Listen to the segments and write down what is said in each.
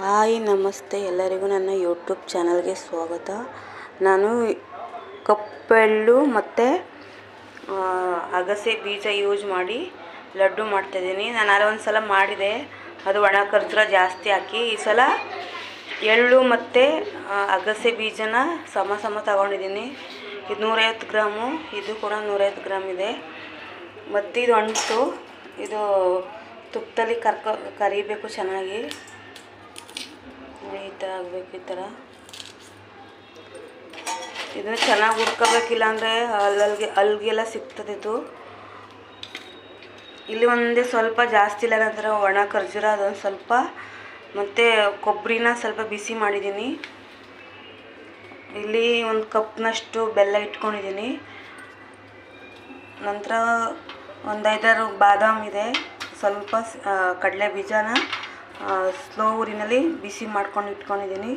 Hi ನಮಸ್ತೆ ಎಲ್ಲರಿಗೂ ನನ್ನ ಯೂಟ್ಯೂಬ್ ಚಾನಲ್ಗೆ ಸ್ವಾಗತ. ನಾನು ಕಪ್ಪೆಳ್ಳು ಮತ್ತು ಅಗಸೆ ಬೀಜ ಯೂಸ್ ಮಾಡಿ ಲಡ್ಡು ಮಾಡ್ತಾಯಿದ್ದೀನಿ. ನಾನು ಒಂದು ಸಲ ಮಾಡಿದೆ, ಅದು ಒಣ ಖರ್ಜೂರ ಜಾಸ್ತಿ ಹಾಕಿ. ಈ ಸಲ ಎಳ್ಳು ಮತ್ತು ಅಗಸೆ ಬೀಜನ ಸಮ ತಗೊಂಡಿದ್ದೀನಿ. ಇದು 150 ಗ್ರಾಮು, ಇದು ಕೂಡ 150 ಗ್ರಾಮ್ ಇದೆ. ಮತ್ತು ಇದು ಅಂಟು, ಇದು ತುಪ್ಪದಲ್ಲಿ ಕರಿಬೇಕು ಚೆನ್ನಾಗಿ. ಈ ಥರ ಆಗಬೇಕು. ಈ ಥರ ಇದನ್ನು ಚೆನ್ನಾಗಿ ಹುರ್ಕೋಬೇಕಿಲ್ಲ ಅಂದರೆ ಅಲ್ಲಿಗೆಲ್ಲ ಸಿಗ್ತದೆ. ಇದು ಇಲ್ಲಿ ಒಂದೇ ಸ್ವಲ್ಪ ಜಾಸ್ತಿ ಇಲ್ಲ, ನಂತರ ಒಣ ಖರ್ಜೂರ ಅದೊಂದು ಸ್ವಲ್ಪ, ಮತ್ತು ಕೊಬ್ಬರಿನ ಸ್ವಲ್ಪ ಬಿಸಿ ಮಾಡಿದ್ದೀನಿ. ಇಲ್ಲಿ ಒಂದು ಕಪ್ನಷ್ಟು ಬೆಲ್ಲ ಇಟ್ಕೊಂಡಿದ್ದೀನಿ. ನಂತರ ಒಂದು 5-6 ಬಾದಾಮ್ ಇದೆ, ಸ್ವಲ್ಪ ಕಡಲೆ ಬೀಜನ ಸ್ಲೋ ಊರಿನಲ್ಲಿ ಬಿಸಿ ಮಾಡ್ಕೊಂಡು ಇಟ್ಕೊಂಡಿದ್ದೀನಿ.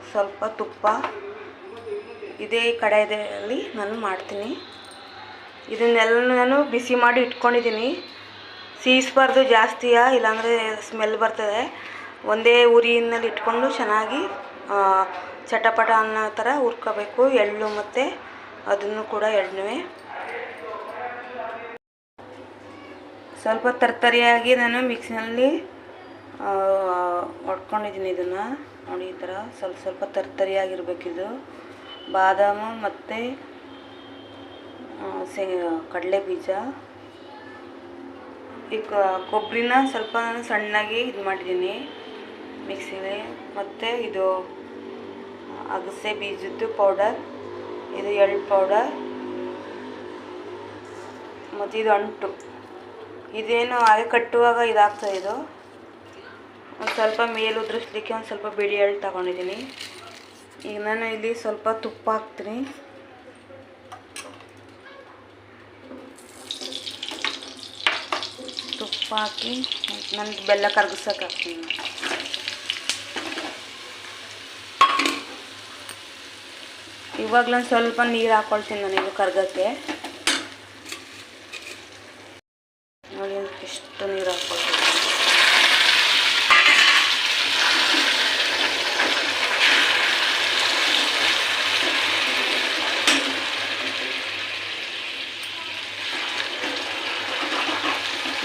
ಸ್ವಲ್ಪ ತುಪ್ಪ ಇದೇ ಕಡಾಯಿಯಲ್ಲಿ ನಾನು ಮಾಡ್ತೀನಿ. ಇದನ್ನೆಲ್ಲ ನಾನು ಬಿಸಿ ಮಾಡಿ ಇಟ್ಕೊಂಡಿದ್ದೀನಿ. ಸೀಸ್ಬಾರ್ದು ಜಾಸ್ತಿಯ, ಇಲ್ಲಾಂದರೆ ಸ್ಮೆಲ್ ಬರ್ತದೆ. ಒಂದೇ ಉರಿಯಲ್ಲಿ ಇಟ್ಕೊಂಡು ಚೆನ್ನಾಗಿ ಚಟಪಟ ಅನ್ನೋ ಥರ ಹುರ್ಕೋಬೇಕು. ಎಳ್ಳು ಮತ್ತು ಅದನ್ನು ಕೂಡ ಎಣ್ಣೆ ಸ್ವಲ್ಪ ತರ್ತರಿಯಾಗಿ ನಾನು ಮಿಕ್ಸಿನಲ್ಲಿ ಹೊಡ್ಕೊಂಡಿದ್ದೀನಿ. ಇದನ್ನು ನೋಡಿ, ಈ ಥರ ಸ್ವಲ್ಪ ತರ್ತರಿಯಾಗಿರ್ಬೇಕಿದು. ಬಾದಾಮು ಮತ್ತು ಕಡಲೆ ಬೀಜ, ಈ ಕೊಬ್ಬರಿನ ಸ್ವಲ್ಪ ನಾನು ಸಣ್ಣಾಗಿ ಇದು ಮಾಡಿದ್ದೀನಿ ಮಿಕ್ಸಿಲಿ. ಮತ್ತು ಇದು ಅಗಸೆ ಬೀಜದ್ದು ಪೌಡರ್, ಇದು ಎಳ್ಳು ಪೌಡರ್, ಮತ್ತು ಇದು ಅಂಟು. ಇದೇನು ಹಾಗೆ ಕಟ್ಟುವಾಗ ಇದಾಗ್ತದೆ. ಇದು ಒಂದು ಸ್ವಲ್ಪ ಮೇಲೆ ಉದುರಿಸ್ಲಿಕ್ಕೆ ಒಂದು ಸ್ವಲ್ಪ ಬಿಳಿ ಎಳ್ಳು ತಗೊಂಡಿದ್ದೀನಿ. ಈಗ ನಾನು ಇಲ್ಲಿ ಸ್ವಲ್ಪ ತುಪ್ಪ ಹಾಕ್ತೀನಿ. ತುಪ್ಪ ಹಾಕಿ ನನಗೆ ಬೆಲ್ಲ ಕರಗಿಸೋಕೆ ಹಾಕ್ತೀನಿ. ಇವಾಗಲೂ ಸ್ವಲ್ಪ ನೀರು ಹಾಕ್ಕೊಳ್ತೀನಿ ನನಗೆ ಕರ್ಗೋಕ್ಕೆ. ನೋಡಿ ಎಷ್ಟು ನೀರು ಹಾಕ್ಕೊಳ್ತೀನಿ.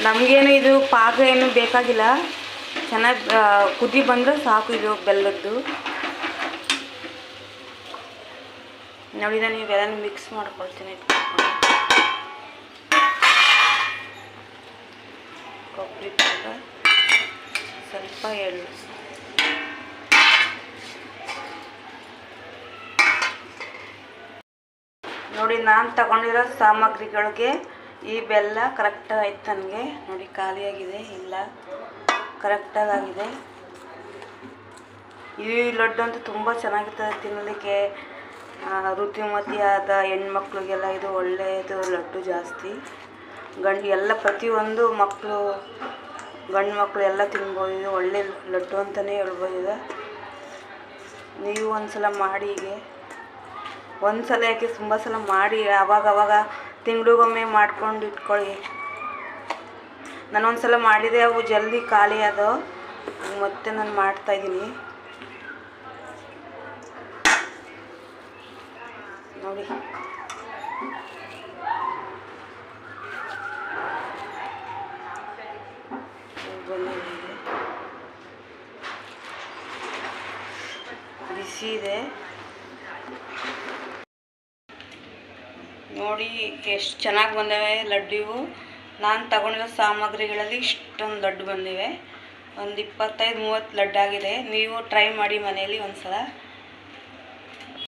ನಮಗೇನು ಇದು ಪಾಕ ಏನು ಬೇಕಾಗಿಲ್ಲ, ಚೆನ್ನಾಗಿ ಕುದಿ ಬಂದರೆ ಸಾಕು ಇದು ಬೆಲ್ಲದ್ದು. ನೋಡಿ, ನಾನು ಇವೆಲ್ಲ ಮಿಕ್ಸ್ ಮಾಡ್ಕೊಳ್ತೀನಿ. ಕೊಬ್ಬರಿ ಪೌಡರ್, ಸ್ವಲ್ಪ ಎಳ್ಳು, ನೋಡಿ ನಾನು ತಗೊಂಡಿರೋ ಸಾಮಗ್ರಿಗಳಿಗೆ ಈ ಬೆಲ್ಲ ಕರೆಕ್ಟಾಗಿ ಆಯ್ತು ನನಗೆ. ನೋಡಿ, ಖಾಲಿಯಾಗಿದೆ, ಇಲ್ಲ ಕರೆಕ್ಟಾಗಿ ಆಗಿದೆ. ಈ ಲಡ್ಡು ಅಂತೂ ತುಂಬ ಚೆನ್ನಾಗಿರ್ತದೆ ತಿನ್ನಲಿಕ್ಕೆ. ಋತುಮತಿಯಾದ ಹೆಣ್ಮಕ್ಳಿಗೆಲ್ಲ ಇದು ಒಳ್ಳೆಯದು ಲಡ್ಡು. ಜಾಸ್ತಿ ಎಲ್ಲ ಪ್ರತಿಯೊಂದು ಮಕ್ಕಳು, ಗಂಡು ಮಕ್ಕಳು ಎಲ್ಲ ತಿನ್ಬೋದು. ಇದು ಒಳ್ಳೆ ಲಡ್ಡು ಅಂತಲೇ ಹೇಳ್ಬೋದು. ಇದು ನೀವು ಒಂದು ಸಲ ಮಾಡಿ, ಹೀಗೆ ಒಂದು ಸಲ ಯಾಕೆ ತುಂಬ ಸಲ ಮಾಡಿ, ಆವಾಗ ತಿಂಗಳಿಗೊಮ್ಮೆ ಮಾಡ್ಕೊಂಡು ಇಟ್ಕೊಳ್ಳಿ. ನಾನು ಒಂದು ಸಲ ಮಾಡಿದೆ, ಅವು ಜಲ್ದಿ ಖಾಲಿ ಆದವು. ಮತ್ತೆ ನಾನು ಮಾಡ್ತಾಯಿದ್ದೀನಿ. ನೋಡಿ, ಬಿಸಿ ಇದೆ. ನೋಡಿ ಎಷ್ಟು ಚೆನ್ನಾಗಿ ಬಂದಿವೆ ಲಡ್ಡು. ಇವು ನಾನು ತಗೊಂಡಿರೋ ಸಾಮಗ್ರಿಗಳಲ್ಲಿ ಇಷ್ಟೊಂದು ಲಡ್ಡು ಬಂದಿವೆ. ಒಂದು 25-30 ಲಡ್ಡು ಆಗಿದೆ. ನೀವು ಟ್ರೈ ಮಾಡಿ ಮನೆಯಲ್ಲಿ ಒಂದು ಸಲ.